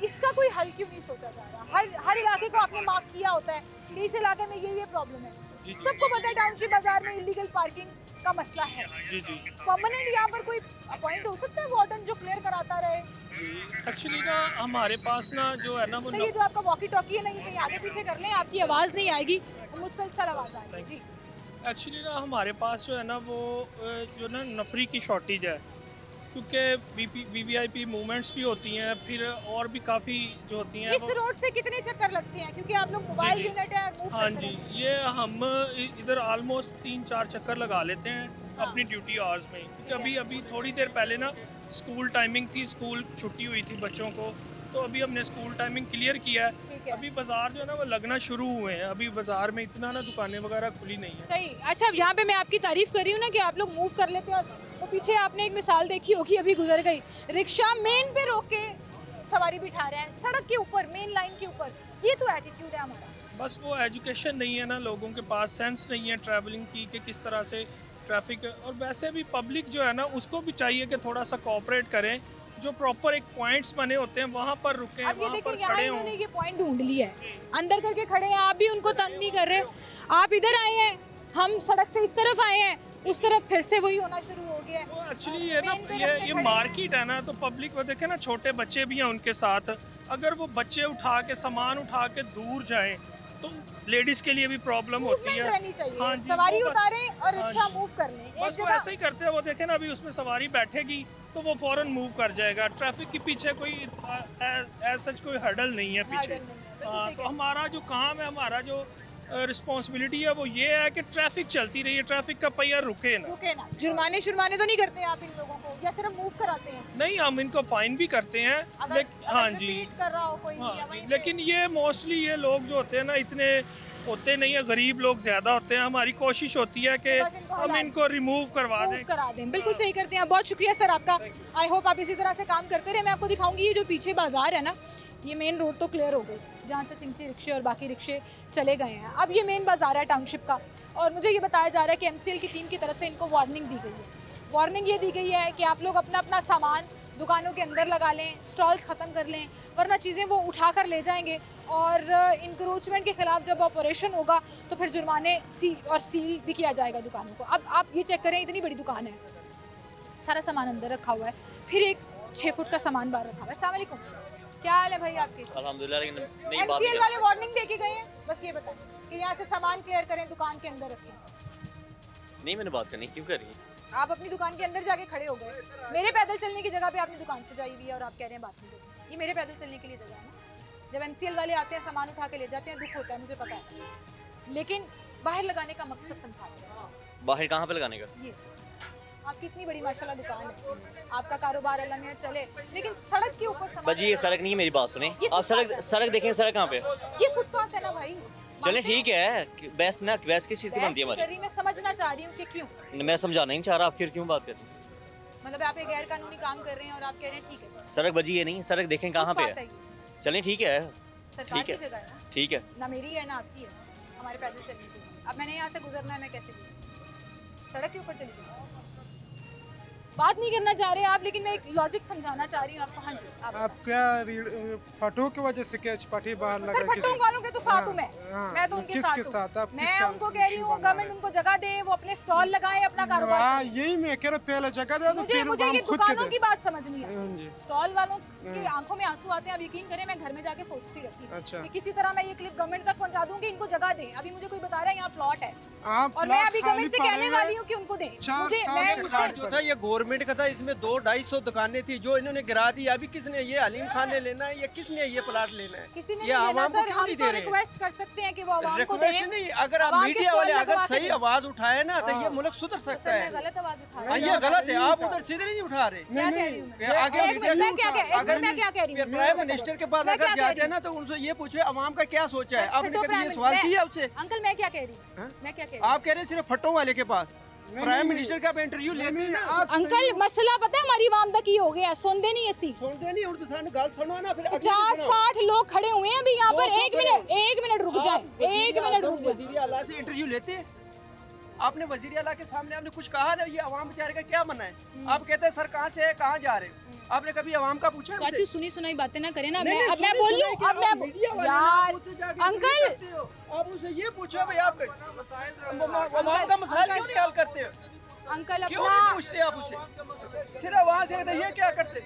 इसका कोई हल क्यों नहीं सोचा जा रहा? हर इलाके को आपने मार्क किया होता है कि इस इलाके में ये प्रॉब्लम है, सबको पता है टाउनशिप बाजार में इलीगल पार्किंग का मसला है। परमानेंट यहाँ पर कोई अपॉइंट हो सकता है वार्डन जो क्लियर कराता रहे? एक्चुअली ना हमारे पास ना जो है ना वो ये जो आपका वॉकी टॉकी है ना, ये कहीं आगे पीछे कर लें, आपकी आवाज़ नहीं आएगी, मुसलसल आवाज़ आएगी जी। एक्चुअली ना हमारे पास जो है ना वो जो ना नफरी की शॉर्टेज है क्योंकि VVIP मूवमेंट्स भी होती हैं, फिर और भी काफ़ी जो होती हैं। इस रोड से कितने चक्कर लगते हैं क्योंकि आप लोग मोबाइल यूनिट है? हाँ जी, ये हम इधर ऑलमोस्ट 3-4 चक्कर लगा लेते हैं अपनी ड्यूटी आवर्स में, क्योंकि अभी थोड़ी देर पहले ना स्कूल टाइमिंग थी, स्कूल छुट्टी हुई थी बच्चों को, तो अभी हमने स्कूल टाइमिंग क्लियर किया है। अभी बाजार जो है ना वो लगना शुरू हुए हैं, अभी बाजार में इतना ना दुकानें वगैरह खुली नहीं है। सही। अच्छा, यहाँ पे मैं आपकी तारीफ कर रही हूँ ना कि आप लोग मूव कर लेते हो। तो पीछे आपने एक मिसाल देखी होगी, अभी गुजर गई, रिक्शा मेन पे रोक के सवारी बिठा रहा है सड़क के ऊपर, मेन लाइन के ऊपर। ये तो एटीट्यूड है हमारा। बस वो एजुकेशन नहीं है ना, लोगों के पास सेंस नहीं है ट्रैवलिंग की कि किस तरह से ट्रैफिक। और वैसे भी पब्लिक जो है ना उसको भी चाहिए कि थोड़ा सा कोऑपरेट करें, जो प्रॉपर एक पॉइंट्स बने होते हैं वहाँ पर रुकें, वहाँ पर खड़े हों। ये पॉइंट ढूंढ लिया है, अंदर करके खड़े हैं, आप भी उनको तंग नहीं कर रहे। आप इधर आए हैं, हम सड़क से इस तरफ आए हैं, उस तरफ फिर से वही होना शुरू हो गया है। एक्चुअली ये ना ये मार्केट है ना, तो पब्लिक को देखे ना, छोटे बच्चे भी हैं उनके साथ, अगर वो बच्चे उठा के सामान उठा के दूर जाएं तो लेडीज के लिए भी प्रॉब्लम होती है। हाँ जी, सवारी उतारें और रिक्शा मूव कर लें। बस वो ऐसे ही करते हैं, वो देखे ना अभी उसमें सवारी बैठेगी तो वो फौरन मूव कर जाएगा। ट्रैफिक के पीछे कोई सच कोई हर्डल नहीं है पीछे। हाँ, तो हमारा जो काम है, हमारा जो रिस्पॉन्सिबिलिटी है वो ये है कि ट्रैफिक चलती रही है, ट्रैफिक का पहिया रुके ना। जुर्माने तो नहीं करते आप इन लोगों को, या सिर्फ मूव कराते हैं? नहीं, हम इनको फाइन भी करते हैं। हाँ जी, कर रहा हो कोई। हाँ, लेकिन ये मोस्टली ये लोग जो होते हैं ना इतने होते नहीं है, गरीब लोग ज्यादा होते हैं। हमारी कोशिश होती है कि हम इनको रिमूव करा दें। बिल्कुल सही करते हैं। बहुत शुक्रिया सर आपका। आई होप आप इसी तरह से काम करते रहे। मैं आपको दिखाऊंगी ये जो पीछे बाजार है ना, ये मेन रोड तो क्लियर हो गई जहाँ से चिंची रिक्शे और बाकी रिक्शे चले गए हैं। अब ये मेन बाजार है टाउनशिप का, और मुझे ये बताया जा रहा है कि MCL की टीम की तरफ से इनको वार्निंग दी गई है। वार्निंग ये दी गई है कि आप लोग अपना अपना सामान दुकानों के अंदर लगा लें, स्टॉल्स ख़त्म कर लें, वरना चीज़ें वो उठा कर ले जाएंगे और इंक्रोचमेंट के ख़िलाफ़ जब ऑपरेशन होगा तो फिर जुर्माने सील भी किया जाएगा दुकानों को। अब आप ये चेक करें, इतनी बड़ी दुकान है, सारा सामान अंदर रखा हुआ है, फिर एक 6 फुट का सामान बाहर रखा हुआ है। अस्सलाम वालेकुम। क्या हाल है भाई आपके? अल्हम्दुलिल्लाह। लेकिन नहीं बात MCL वाले वार्निंग देके गए हैं, बस ये बताएं कि यहाँ से सामान क्लियर करें, दुकान के अंदर रखें। नहीं, मैंने बात करनी क्यों कर रही है? आप अपनी दुकान के अंदर जाके खड़े हो गए, मेरे पैदल चलने की जगह पे आपने दुकान से जाई हुई है और आप कह रहे हैं बात नहीं करनी। ये मेरे पैदल चलने के लिए जगह है ना। जब MCL वाले आते हैं सामान उठा के ले जाते हैं, दुख होता है, मुझे पता है, लेकिन बाहर लगाने का मकसद समझाते हैं। बाहर कहाँ पे लगाने का? ये आपकी इतनी बड़ी माशाल्लाह दुकान है, आपका कारोबार अल्लाह ने चले, लेकिन सड़क के ऊपर सामान। बाजी ये सड़क नहीं है, मेरी बात सुने। आप सड़क देखें, सड़क कहाँ पे? ये फुटपाथ है ना भाई। चले ठीक है, बहस ना, बहस किस चीज़ की बनती है हमारी? मैं समझना चाह रही हूँ कि क्यों। मैं समझाना नहीं चाह रहा, आप फिर क्यों बात कर रही हैं? मतलब आप एक गैर कानूनी काम कर रहे हैं और आप कह रहे हैं ठीक है। सड़क बजी ये नहीं, सड़क देखें कहाँ पे है। चलें ठीक है, सरकार की जगह है ना, ठीक है, ना मेरी है ना आपकी है, हमारे पैदल चलने की। अब मैंने यहाँ से गुजरना है, मैं कैसे गुजरूं? सड़क के ऊपर चली जाऊँ? बात नहीं करना चाह रहे आप, लेकिन मैं एक लॉजिक समझाना चाह रही हूँ आपको। हाँ जी, आप क्या फटो की वजह से क्या पार्टी बाहर लगा? फटो वालों के तो साथ हूँ मैं तो उनके साथ हूँ। मैं उनको कह रही हूँ गवर्नमेंट उनको जगह दे, वो अपने स्टॉल लगाए, अपना कारोबार। यही मैं कह रहा हूँ, पहले जगह दे तो फिर मुझे ये दुकानों की बात समझनी है। जी। स्टॉल वालों की आंखों में आंसू आते हैं, अब यकीन करें मैं घर में जाके सोचती रहती हूँ अच्छा। कि किसी तरह मैं ये क्लिप गवर्नमेंट तक पहुँचा दूँ कि इनको जगह दें। अभी मुझे कोई बता रहा है यहाँ प्लॉट है और मैं अभी गवर्नमेंट से कहने वाली हूँ कि उनको दें। जो था ये गवर्नमेंट का था, इसमें 200-250 दुकानें थी जो इन्होंने गिरा दी। अभी किसने ये हलीम खान ने लेना है या किसने ये प्लाट लेना है? किसी ने ये आवाम को क्यों नहीं दे रहे? रिक्वेस्ट कर सकते हैं कि वो आवाम को रिक्वेस्ट नहीं, अगर आप मीडिया वाले अगर सही आवाज उठाए ना तो ये मुल्क सुधर सकता है। गलत आवाज उठा, ये गलत है, आप उधर सीधे नहीं उठा रहे। अगर प्राइम मिनिस्टर के पास अगर जाते हैं ना तो उनसे ये पूछे आवाम का क्या सोचा है, आपने कभी ये सवाल किया उससे? अंकल मैं क्या कह रही हूँ, मैं क्या कह रही हूँ? आप कह रहे हैं सिर्फ फट्टों वाले के पास प्राइम मिनिस्टर का इंटरव्यू लेते हैं। अंकल मसला पता है हमारी आवाम दा की हो गया, सुनते नहीं ऐसी सुनते नहीं। उर्दू सामने गाल सुनो ना, फिर 50-60 लोग खड़े हुए हैं अभी यहाँ पर। एक मिनट रुक जाए, एक मिनट रुक जाए। वज़ीर आला से इंटरव्यू लेते हैं? आपने वज़ीर आला के सामने आपने कुछ कहा ना? ये आवाम बेचारे का क्या मना है? आप कहते हैं सर कहाँ से है, कहाँ जा रहे हो? आपने कभी आवाम का पूछा? चाचू सुनी सुनाई बातें ना करें ना। अब मैं बोल लूं, अब मैं यार अंकल आप उनसे ये पूछो भाई आप आवाम का मसाइल क्यों नहीं हल करते हो? अंकल क्यों नहीं पूछते आप उसे? सिर्फ आवाज से ये क्या करते?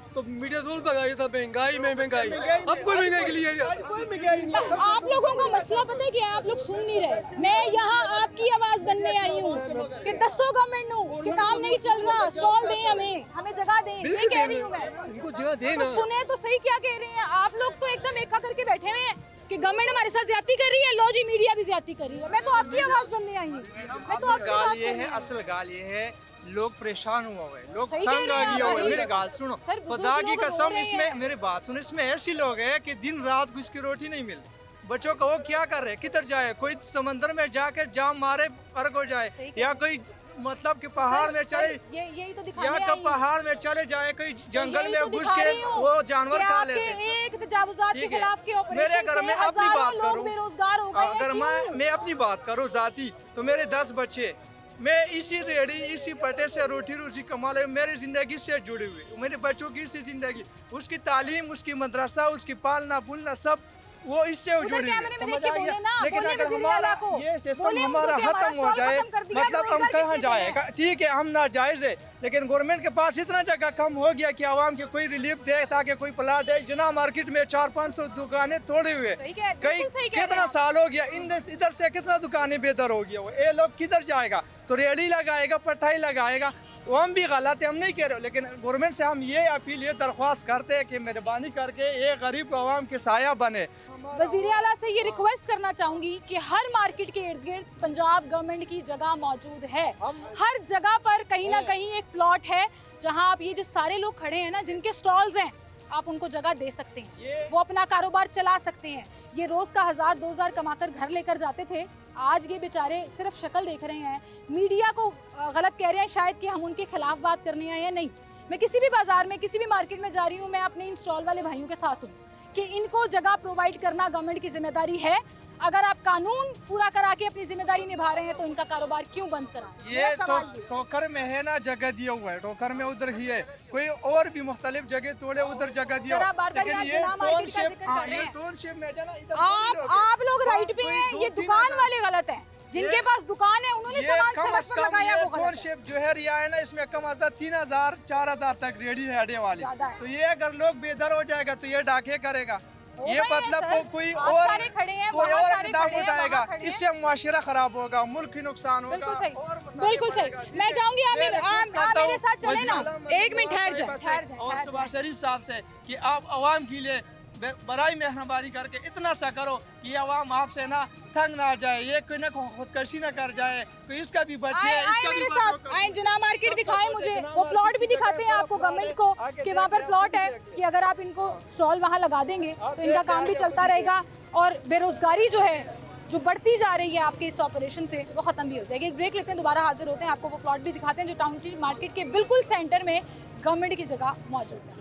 तो मीडिया जोर भगाया था महंगाई में महंगाई, अब कोई महंगाई के लिए आप लोगों का मसला पता है कि आप लोग सुन नहीं रहे। मैं यहाँ आपकी आवाज बनने आई हूँ कि दसो गवर्नमेंट नो कि काम नहीं चल रहा, स्टॉल दें, हमें जगह दें। ये कह रही हूँ मैं, इनको जगह दें ना। सुने तो सही क्या कह रहे हैं आप लोग। तो एकदम एका करके बैठे हुए हैं कि गवर्नमेंट हमारे साथ ज्यादती कर रही है, लो जी मीडिया भी ज्यादती कर रही है। मैं तो आपकी आवाज बनने आई हूँ। असल गाल ये है लोग परेशान हुआ हुए, लोग तंग आ गया हुआ है। मेरी बात सुनो, खुदा की कसम, इसमें मेरी बात सुनो, इसमें ऐसे लोग हैं कि दिन रात घुस की रोटी नहीं मिलती। बच्चों को वो क्या कर रहे हैं, किधर जाए? कोई समंदर में जाके जाम मारे अर्ग हो जाए, या कोई मतलब कि पहाड़ में चले, यही तो या तो पहाड़ में चले जाए, कोई जंगल में घुस के वो जानवर खा लेते हैं। मेरे घर में अपनी बात करूँ, अगर मैं अपनी बात करूँ जाती, तो मेरे 10 बच्चे, मैं इसी रेडी इसी पट्टे से रोटी रोजी कमा ले, मेरी जिंदगी से जुड़ी हुई, मेरे बच्चों की इसी जिंदगी, उसकी तालीम, उसकी मदरसा, उसकी पालना बुलना सब वो इससे जुड़ी हुई, समझ आ गया? लेकिन अगर हमारा ये सिस्टम हमारा खत्म हो जाए, मतलब हम कहाँ जाएगा? ठीक है हम नाजायज है, लेकिन गवर्नमेंट के पास इतना जगह कम हो गया कि आवाम के कोई रिलीफ दे, ताकि कोई प्लाट दे। जना मार्केट में 400-500 दुकानें तोड़े हुए, कई कितना साल हो गया, इधर से कितना दुकानें बेदर हो गया। ये लोग किधर जाएगा? तो रेडी लगाएगा, पटाई लगाएगा, वो हम भी गलत है, हम नहीं कह रहे, लेकिन गवर्नमेंट से हम ये अपील, ये दरख्वास्त करते हैं कि मेहरबानी करके ये गरीब आवाम के साया बने। वज़ीर आला से ये रिक्वेस्ट करना चाहूँगी कि हर मार्केट के इर्द गिर्द पंजाब गवर्नमेंट की जगह मौजूद है। हर जगह पर कहीं ना कहीं एक प्लॉट है जहाँ आप ये जो सारे लोग खड़े हैं ना, जिनके स्टॉल्स हैं, आप उनको जगह दे सकते हैं, वो अपना कारोबार चला सकते हैं। ये रोज़ का 1000-2000 कमाकर घर लेकर जाते थे, आज ये बेचारे सिर्फ शक्ल देख रहे हैं। मीडिया को गलत कह रहे हैं शायद कि हम उनके खिलाफ बात करने आए हैं, नहीं। मैं किसी भी बाजार में, किसी भी मार्केट में जा रही हूँ, मैं अपने इन स्टॉल वाले भाइयों के साथ हूँ कि इनको जगह प्रोवाइड करना गवर्नमेंट की जिम्मेदारी है। अगर आप कानून पूरा करा के अपनी जिम्मेदारी निभा रहे हैं तो इनका कारोबार क्यों बंद कराएं? ये टोकर में है ना, जगह दिया हुआ है, टोकर में उधर ही है, कोई और भी मुख्तलिफ जगह तोड़े उधर जगह दिया। लेकिन ये टाउनशिप में आप लोग राइट पे हैं, ये दुकान वाले गलत हैं। जिनके पास दुकान है उन्होंने सामान सड़क पर लगाया वो गलत है। टाउनशिप जो है रिया है ना, इसमें कम अज़ कम 3000-4000 तक रेडी है अड्डे वाली। तो ये अगर लोग बेदर हो जाएगा तो ये डाके करेगा, ये मतलब कोई और इकदाम उठाएगा, इससे मुआशरा खराब होगा, मुल्क ही नुकसान होगा। बिल्कुल सही। मैं चाहूंगी आप मेरे साथ चले ना, 1 मिनट ठहर जाए। और शहबाज शरीफ साहब से कि आप आवाम के लिए बराई मेहरबानी करके इतना सा करो कि आवाम आपसे ना तंग ना जाए, ये कोई ना खुदकशी ना कर जाए, तो इसका भी बचे, इसका भी बचे। आए जना मार्केट दिखाएं मुझे, वो प्लॉट भी दिखाते हैं आपको गवर्नमेंट को कि वहाँ पर प्लॉट है कि अगर आप इनको स्टॉल वहाँ लगा देंगे तो इनका काम भी चलता रहेगा और बेरोजगारी जो है जो बढ़ती जा रही है आपके इस ऑपरेशन से वो ख़त्म भी हो जाएगी। एक ब्रेक लेते हैं, दोबारा हाजिर होते हैं, आपको वो प्लॉट भी दिखाते हैं जो टाउनशिप मार्केट के बिल्कुल सेंटर में गवर्नमेंट की जगह मौजूद है।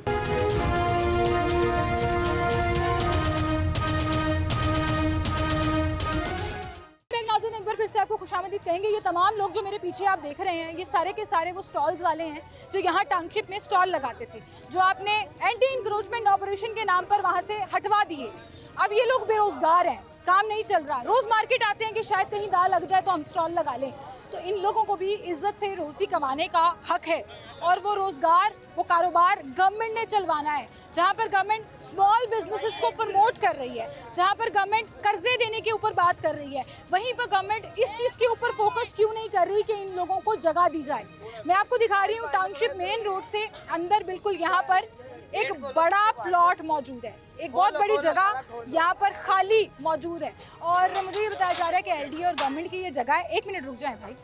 एक बार फिर से आपको खुशामदीद कहेंगे। ये तमाम लोग जो मेरे पीछे आप देख रहे हैं, ये सारे के सारे वो स्टॉल्स वाले हैं जो यहाँ टाउनशिप में स्टॉल लगाते थे, जो आपने एंटी इंक्रोचमेंट ऑपरेशन के नाम पर वहाँ से हटवा दिए। अब ये लोग बेरोजगार हैं, काम नहीं चल रहा, रोज़ मार्केट आते हैं कि शायद कहीं दाल लग जाए तो हम स्टॉल लगा लें। तो इन लोगों को भी इज्जत से रोज़ी कमाने का हक है और वो रोज़गार, वो कारोबार गवर्नमेंट ने चलवाना है। जहाँ पर गवर्नमेंट स्मॉल बिजनेसेस को प्रमोट कर रही है, जहाँ पर गवर्नमेंट कर्जे देने के ऊपर बात कर रही है, वहीं पर गवर्नमेंट इस चीज़ के ऊपर फोकस क्यों नहीं कर रही कि इन लोगों को जगह दी जाए। मैं आपको दिखा रही हूँ टाउनशिप मेन रोड से अंदर बिल्कुल यहाँ पर एक बड़ा प्लॉट मौजूद है, एक बहुत बड़ी जगह यहाँ पर खाली मौजूद है और मुझे ये बताया जा रहा है कि एलडीए और गवर्नमेंट की ये जगह है। 1 मिनट रुक जाए भाई,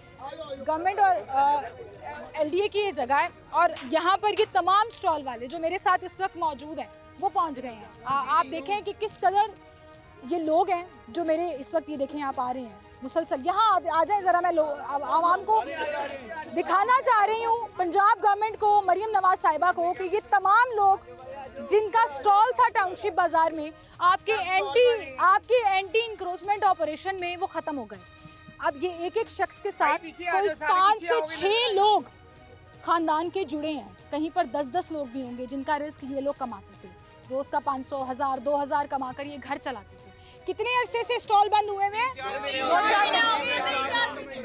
गवर्नमेंट और एलडीए की ये जगह है और यहाँ पर ये तमाम स्टॉल वाले जो मेरे साथ इस वक्त मौजूद हैं वो पहुँच गए हैं। आप देखें कि किस कदर ये लोग हैं जो मेरे इस वक्त, ये देखें आप आ रहे हैं मुसलसल। यहाँ आ जाएं ज़रा, मैं आवाम को दिखाना चाह रही हूँ, पंजाब गवर्नमेंट को, मरियम नवाज साहिबा को, कि ये तमाम लोग जिनका स्टॉल था टाउनशिप बाजार में आपके एंटी इंक्रोचमेंट ऑपरेशन में वो ख़त्म हो गए। अब ये एक एक शख्स के साथ कोई 5 से 6 लोग ख़ानदान के जुड़े हैं, कहीं पर 10-10 लोग भी होंगे जिनका रिस्क ये लोग कमाते थे। रोज़ का 500, 1000, 2000 कमा कर ये घर चलाते थे। कितने अरसे से स्टॉल बंद हुए हुए?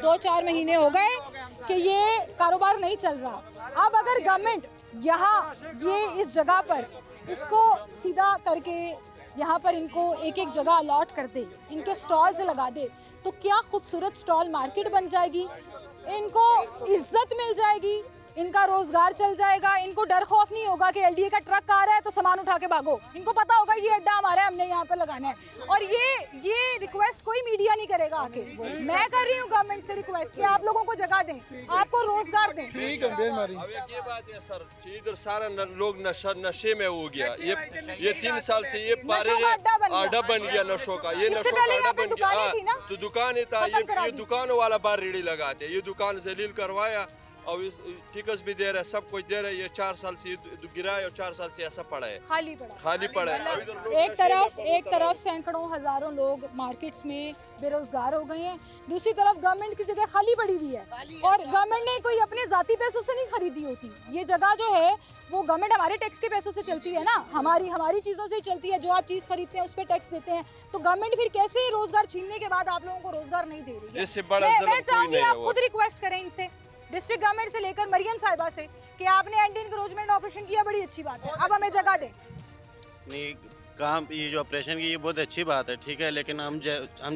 2-4 महीने हो गए कि ये कारोबार नहीं चल रहा। अब अगर गवर्नमेंट यहाँ ये इस जगह पर इसको सीधा करके यहाँ पर इनको एक एक जगह अलॉट कर दे, इनके स्टॉल्स लगा दे, तो क्या खूबसूरत स्टॉल मार्केट बन जाएगी, इनको इज्जत मिल जाएगी, इनका रोजगार चल जाएगा, इनको डर खौफ नहीं होगा कि एलडीए का ट्रक आ रहा है तो सामान उठा के भागो। इनको पता होगा ये अड्डा हमारा है, हमने यहाँ पर लगाना है। और ये रिक्वेस्ट कोई मीडिया नहीं करेगा आके, मैं कर रही हूँ गवर्नमेंट से रिक्वेस्ट कि आप लोगों को जगह दें, आपको रोजगार दें। ठीक है, ये बात है सर, इधर सारा लोग नशे में हो गया। ये 3 साल से ये अड्डा बन गया नशों का, ये नशों का अड्डा बन गया। तो दुकान था, ये दुकानों वाला बार रेडी लगाते, ये दुकान जलील करवाया और टिकस भी दे रहा है, सब कुछ दे रहा है। ये 4 साल से गिरा है और 4 साल से ऐसा पड़ा है, खाली पड़ा है। एक तरफ सैकड़ों हजारों लोग मार्केट्स में बेरोजगार हो गए हैं, दूसरी तरफ गवर्नमेंट की जगह खाली पड़ी हुई है और गवर्नमेंट ने कोई अपने जाती पैसों से नहीं खरीदी होती। ये जगह जो है वो गवर्नमेंट हमारे टैक्स के पैसों से चलती है ना, हमारी चीज़ों से ही चलती है। जो आप चीज़ खरीदते हैं उस पर टैक्स देते हैं, तो गवर्नमेंट फिर कैसे रोजगार छीनने के बाद आप लोगों को रोजगार नहीं दे रही है? इससे बड़ा मैं चाहूँगी आप खुद रिक्वेस्ट करें इनसे, डिस्ट्रिक्ट गवर्नमेंट से लेकर मरियम साहिबा से, कि आपने एंटी इंक्रोचमेंट ऑपरेशन किया, बड़ी अच्छी बात है, अब हमें जगह दें। नहीं, काम ये जो ऑपरेशन की ये बहुत अच्छी बात है, ठीक है, लेकिन हम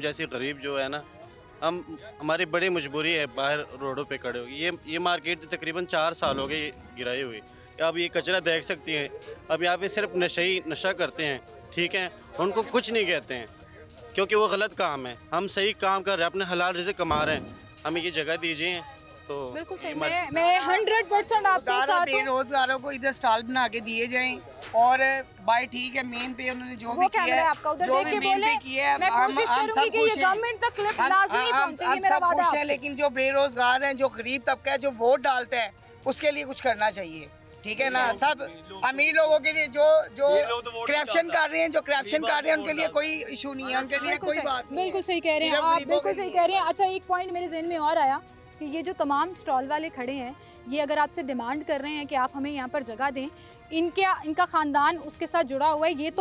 जैसे गरीब जो है ना, हमारी बड़ी मजबूरी है बाहर रोडों पे खड़े हो। ये मार्केट तकरीबन 4 साल हो गए गिराई हुई। अब ये कचरा देख सकती हैं, अब यहाँ पे सिर्फ नशा करते हैं, ठीक है, उनको कुछ नहीं कहते हैं क्योंकि वो गलत काम है। हम सही काम कर रहे हैं, अपने हलाल रिज़्क कमा रहे हैं, हमें ये जगह दीजिए। तो बिल्कुल सही, मैं 100% आपके साथ हूं। बेरोजगारों को इधर स्टॉल बना के दिए जाएं और भाई ठीक है, मेन पे उन्होंने जो भी किया है, जो भी मेन पे किया है, हम सब खुश हैं। लेकिन जो बेरोजगार हैं, जो गरीब तबका है, जो वोट डालता है, उसके लिए कुछ करना चाहिए, ठीक है ना। सब अमीर लोगों के लिए जो करप्शन कर रहे हैं, उनके लिए कोई इशू नहीं है, उनके लिए कोई बात नहीं। बिल्कुल सही कह रहे हैं आप, बिल्कुल सही कह रहे हैं। अच्छा, एक पॉइंट मेरे जहन में और आया कि ये जो तमाम स्टॉल वाले खड़े हैं, ये अगर आपसे डिमांड कर रहे हैं कि आप हमें यहाँ पर जगह दें, इनका ख़ानदान उसके साथ जुड़ा हुआ है, ये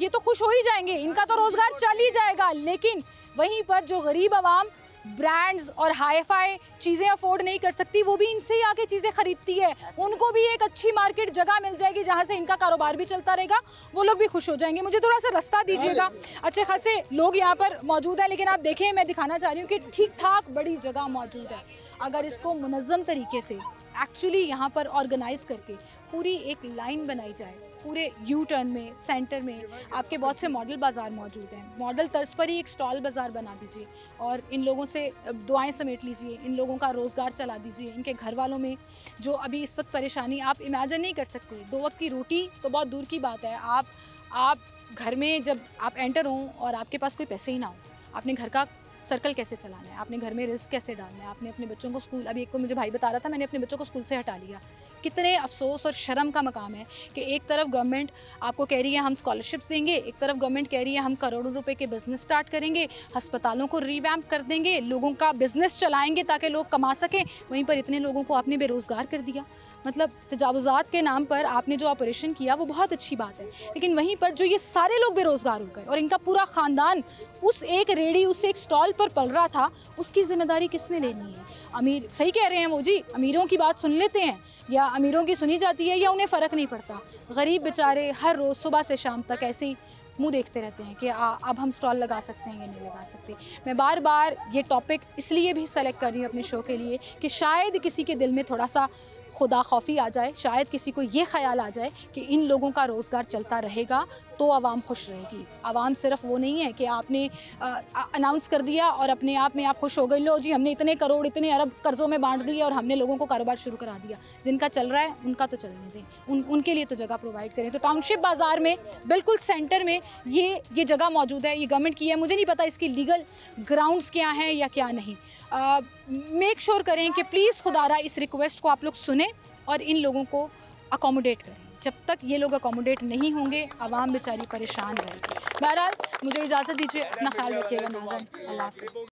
तो खुश हो ही जाएंगे, इनका तो रोज़गार चल ही जाएगा। लेकिन वहीं पर जो गरीब आवाम ब्रांड्स और हाई-फाई चीज़ें अफोर्ड नहीं कर सकती, वो भी इनसे ही आके चीज़ें खरीदती है। उनको भी एक अच्छी मार्केट जगह मिल जाएगी जहाँ से इनका कारोबार भी चलता रहेगा, वो लोग भी खुश हो जाएंगे। मुझे थोड़ा सा रास्ता दीजिएगा। अच्छे खासे लोग यहाँ पर मौजूद है, लेकिन आप देखें, मैं दिखाना चाह रही हूँ कि ठीक ठाक बड़ी जगह मौजूद है। अगर इसको मुनज़्ज़म तरीके से एक्चुअली यहाँ पर ऑर्गेनाइज़ करके पूरी एक लाइन बनाई जाए, पूरे यू टर्न में, सेंटर में आपके बहुत से मॉडल बाज़ार मौजूद हैं, मॉडल तर्ज पर ही एक स्टॉल बाज़ार बना दीजिए और इन लोगों से दुआएं समेट लीजिए, इन लोगों का रोज़गार चला दीजिए। इनके घर वालों में जो अभी इस वक्त परेशानी आप इमेजिन नहीं कर सकते, 2 वक्त की रोटी तो बहुत दूर की बात है। आप घर में जब आप एंटर हों और आपके पास कोई पैसे ही ना हो, आपने घर का सर्कल कैसे चलाना है, आपने घर में रिस्क कैसे डालना है, आपने अपने बच्चों को स्कूल, अभी एक को मुझे भाई बता रहा था, मैंने अपने बच्चों को स्कूल से हटा लिया। कितने अफसोस और शर्म का मकाम है कि एक तरफ गवर्नमेंट आपको कह रही है हम स्कॉलरशिप्स देंगे, एक तरफ गवर्नमेंट कह रही है हम करोड़ों रुपए के बिज़नेस स्टार्ट करेंगे, अस्पतालों को रिवैम्प कर देंगे, लोगों का बिज़नेस चलाएंगे ताकि लोग कमा सकें, वहीं पर इतने लोगों को आपने बेरोज़गार कर दिया। मतलब तजावुज़ात के नाम पर आपने जो ऑपरेशन किया वो बहुत अच्छी बात है, लेकिन वहीं पर जो ये सारे लोग बेरोज़गार हो गए और इनका पूरा ख़ानदान उस एक रेडी, उस एक स्टॉल पर पल रहा था, उसकी ज़िम्मेदारी किसने लेनी है? अमीर, सही कह रहे हैं वो जी, अमीरों की बात सुन लेते हैं या अमीरों की सुनी जाती है या उन्हें फ़र्क नहीं पड़ता। गरीब बेचारे हर रोज़ सुबह से शाम तक ऐसे ही मुंह देखते रहते हैं कि अब हम स्टॉल लगा सकते हैं या नहीं लगा सकते। मैं बार बार ये टॉपिक इसलिए भी सेलेक्ट कर रही हूँ अपने शो के लिए कि शायद किसी के दिल में थोड़ा सा खुदा खौफी आ जाए, शायद किसी को ये ख्याल आ जाए कि इन लोगों का रोज़गार चलता रहेगा तो आवाम खुश रहेगी। आवाम सिर्फ वो नहीं है कि आपने अनाउंस कर दिया और अपने आप में आप खुश हो गए, लो जी हमने इतने करोड़ इतने अरब कर्ज़ों में बांट दिए और हमने लोगों को कारोबार शुरू करा दिया। जिनका चल रहा है उनका तो चलने दें, उनके लिए तो जगह प्रोवाइड करें। तो टाउनशिप बाज़ार में बिल्कुल सेंटर में ये जगह मौजूद है, ये गवर्नमेंट की है। मुझे नहीं पता इसकी लीगल ग्राउंड्स क्या हैं या क्या नहीं। मेक श्योर करें कि प्लीज़ खुदारा इस रिक्वेस्ट को आप लोग सुने और इन लोगों को अकोमोडेट करें। जब तक ये लोग अकोमोडेट नहीं होंगे, आवाम बेचारी परेशान रहेगी। बहरहाल मुझे इजाज़त दीजिए, अपना ख्याल रखिएगा नाज़रीन, अल्लाह हाफ़िज़।